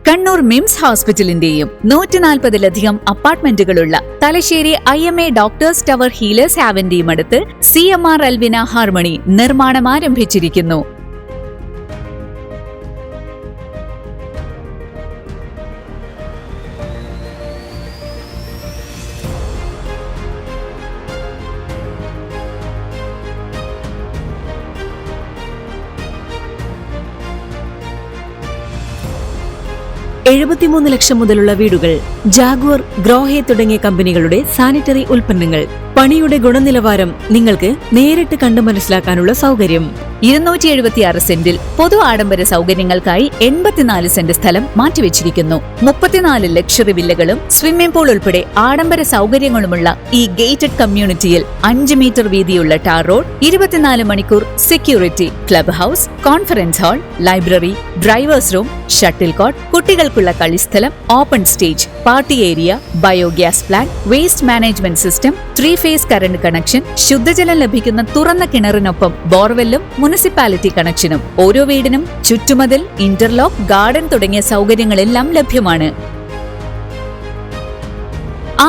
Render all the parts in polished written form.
Kannur MIMS ഹോസ്പിറ്റലിന്റെയും 140-ലധികം അപ്പാർട്ട്മെന്റുകളുള്ള Thalassery IMA doctors tower healers ഹാവന്റെയും അടുത്ത് CMR അൽവിന ഹാർമണി നിർമ്മാണം ആരംഭിച്ചിരിക്കുന്നു. $73 ലക്ഷം മുതലുള്ള വീടുകൾ, ജാഗ്വർ, ഗ്രോഹെ തുടങ്ങിയ കമ്പനികളുടെ സാനിറ്ററി ഉൽപ്പന്നങ്ങൾ. പണിയുടെ ഗുണനിലവാരം നിങ്ങൾക്ക് നേരിട്ട് കണ്ടു മനസ്സിലാക്കാനുള്ള സൗകര്യം. 276 സെന്റിൽ പൊതു ആഡംബര സൗകര്യങ്ങൾക്കായി 84 സെന്റ് സ്ഥലം മാറ്റിവെച്ചിരിക്കുന്നു. 34 ലക്ഷറി വില്ലകളും സ്വിമ്മിംഗ് പൂൾ ഉൾപ്പെടെ ആഡംബര സൗകര്യങ്ങളുമുള്ള ഈ ഗേറ്റഡ് കമ്മ്യൂണിറ്റിയിൽ 5 മീറ്റർ വീതിയുള്ള ടാർ റോഡ്, 24 മണിക്കൂർ security, club house, conference hall, library, drivers room, shuttle court, കുട്ടികൾക്കുള്ള കളിസ്ഥലം, open stage, party area, biogas plant, waste management system, three phase current connection, ശുദ്ധജലം ലഭിക്കുന്ന തുറന്ന കിണറിനൊപ്പം ബോർവെല്ലും മുനിസിപ്പാലിറ്റി കണക്ഷനും. ഓരോ വീടിനും ചുറ്റുമതിൽ, ഇന്റർലോക്ക്, ഗാർഡൻ തുടങ്ങിയ സൗകര്യങ്ങളെല്ലാം ലഭ്യമാണ്.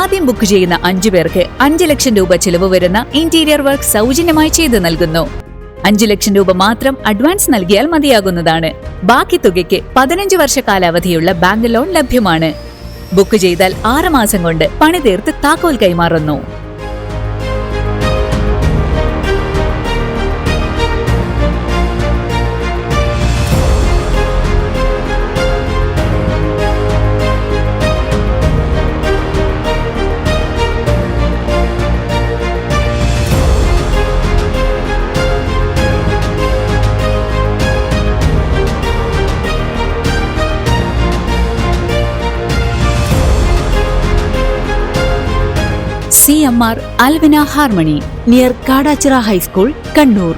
ആദ്യം ബുക്ക് ചെയ്യുന്ന 5 പേർക്ക് 5 ലക്ഷം രൂപ ചിലവ് വരുന്ന ഇന്റീരിയർ വർക്ക് സൗജന്യമായി ചെയ്തു നൽകുന്നു. 5 ലക്ഷം രൂപ മാത്രം അഡ്വാൻസ് നൽകിയാൽ മതിയാകുന്നതാണ്. ബാക്കി തുകയ്ക്ക് 15 വർഷ കാലാവധിയുള്ള ബാങ്ക് ലോൺ ലഭ്യമാണ്. ബുക്ക് ചെയ്താൽ 6 മാസം കൊണ്ട് പണി തീർത്ത് താക്കോൽ കൈമാറുന്നു. CMR Alvina harmony, near Kadachira high school, Kannur.